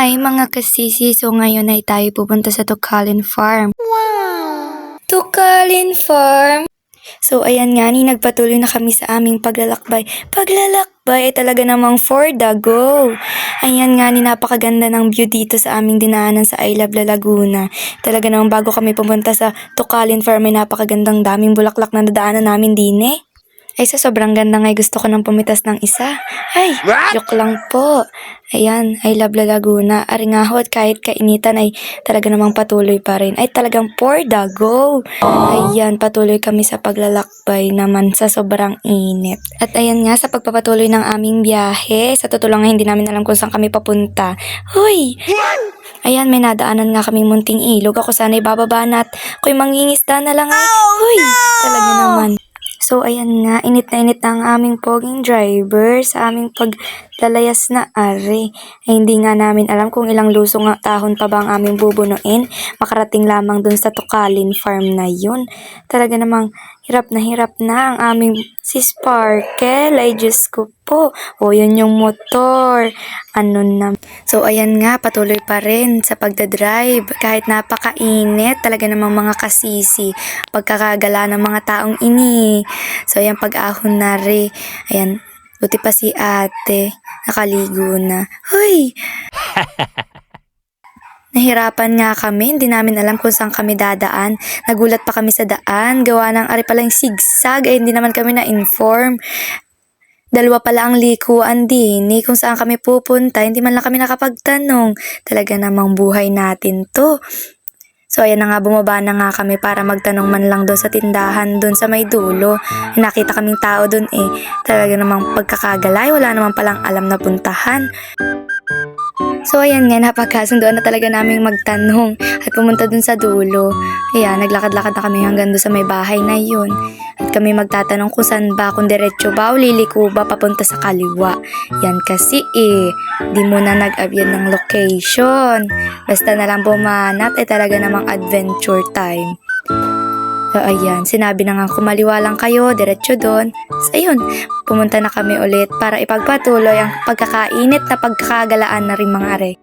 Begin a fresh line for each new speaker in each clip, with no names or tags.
Hi mga kasisi, so ngayon ay tayo pupunta sa Tukalin Farm. Wow! Tukalin Farm! So ayan nga ni, nagpatuloy na kami sa aming paglalakbay. Paglalakbay ay talaga namang for the go! Ayan nga ni, napakaganda ng view dito sa aming dinaanan sa I Love La Laguna. Talaga namang bago kami pumunta sa Tukalin Farm ay napakagandang daming bulaklak na nadaanan namin din eh. Ay sa sobrang ganda nga gusto ko nang pumitas ng isa. Ay, joke lang po. Ayan, I Love La Laguna. Aringahot kahit kainitan ay talaga namang patuloy pa rin. Ay talagang for the go. Ayan, patuloy kami sa paglalakbay naman sa sobrang init. At ayan nga, sa pagpapatuloy ng aming biyahe, sa totoo lang hindi namin alam kung saan kami papunta. Hoy! Ayan, may nadaanan nga kaming munting ilog. Ako sana'y bababa na at ako'y mangingisda na lang ay. Hoy! Talaga naman. So, ayan nga, init na ang aming poging driver sa aming paglalayas na ari. Ay, hindi nga namin alam kung ilang lusong tahon pa ba ang aming bubunuin. Makarating lamang dun sa Tukalin Farm na yun. Talaga namang hirap na ang aming si Sparkle. Ay, Diyos ko po. O, yun yung motor. Ano na. So, ayan nga, patuloy pa rin sa pagdadrive. Kahit napakainit, talaga namang mga kasisi. Pagkakagala ng mga taong ini. So, ayan, pag-ahon na rin. Ayan, buti pa si ate. Nakaligo na. Hoy! Nahirapan nga kami, hindi namin alam kung saan kami dadaan. Nagulat pa kami sa daan, gawa ng ari palang sigsag, ay hindi naman kami na-inform. Dalawa pala ang likuan din, kung saan kami pupunta, hindi man lang kami nakapagtanong. Talaga namang buhay natin to. So ayan na nga, bumaba na nga kami para magtanong man lang doon sa tindahan doon sa may dulo. Nakita kaming tao doon eh. Talaga namang pagkakagalay, wala naman palang alam na puntahan. So ayan nga, napagkasunduan na talaga naming magtanong at pumunta dun sa dulo. Ayan, naglakad-lakad na kami hanggang doon sa may bahay na yun. At kami magtatanong kung saan ba, kung diretso ba o liliko ba papunta sa kaliwa. Yan kasi di mo na nag-abyan ng location. Basta na lang bumanat ay talaga namang adventure time. So ayan, sinabi na nga kumaliwa lang kayo, diretso doon. So ayun, pumunta na kami ulit para ipagpatuloy ang pagkakainit na pagkakagalaan na rin mga are.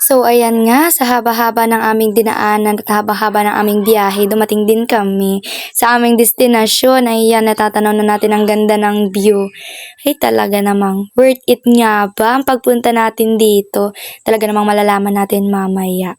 So ayan nga, sa haba-haba ng aming dinaanan at haba-haba ng aming biyahe, dumating din kami sa aming destinasyon. Ayan, natatanaw na natin ang ganda ng view. Ay talaga namang worth it nga ba ang pagpunta natin dito? Talaga namang malalaman natin mamaya.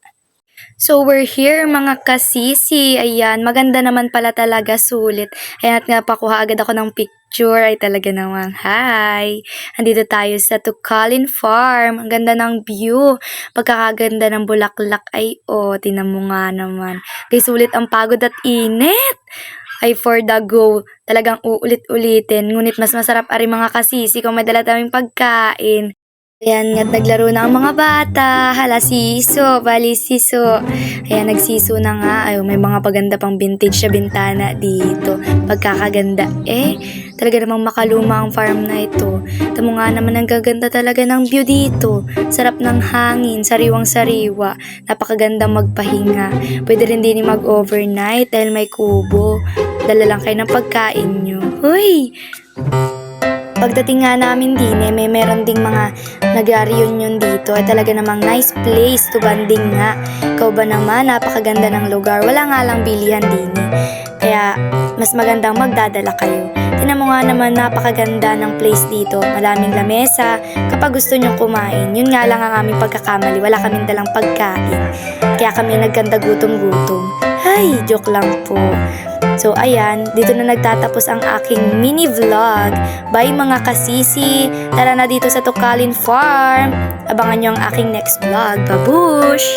So we're here mga kasisi. Ayan, maganda naman pala talaga, sulit. Ayan, at napakuha agad ako ng picture. Ay talaga naman, hi! Andito tayo sa Tukalin Farm. Ang ganda ng view. Pagkakaganda ng bulaklak ay tinan mo nga naman. Di sulit ang pagod at init. Ay for the go, talagang uulit-ulitin. Ngunit mas masarap ari mga kasisi kung may dala tayong pagkain. Ayan, nga't naglaro na ang mga bata. Hala, siso, bali siso. Ayan, nagsiso na nga. Ay, may mga paganda pang vintage sa bintana dito. Pagkakaganda. Talaga namang makaluma ang farm na ito. Tamo nga naman ang gaganda talaga ng view dito. Sarap ng hangin, sariwang-sariwa. Napakaganda magpahinga. Pwede rin din mag-overnight dahil may kubo. Dala lang kayo ng pagkain nyo. Hoy! Pagdating nga namin din, may meron ding mga nag-reunion dito. Ay talaga namang nice place to banding nga. Ikaw ba naman, napakaganda ng lugar. Wala nga lang bilihan din. Kaya, mas magandang magdadala kayo. Tinan mo nga naman, napakaganda ng place dito. Maraming lamesa. Kapag gusto nyong kumain, yun nga lang ang aming pagkakamali. Wala kaming dalang pagkain. Kaya kami nagkanda gutom-gutom. Ay, joke lang po. So ayan, dito na nagtatapos ang aking mini vlog. Bye mga kasisi! Tara na dito sa Tukalin Farm! Abangan nyo ang aking next vlog. Babush!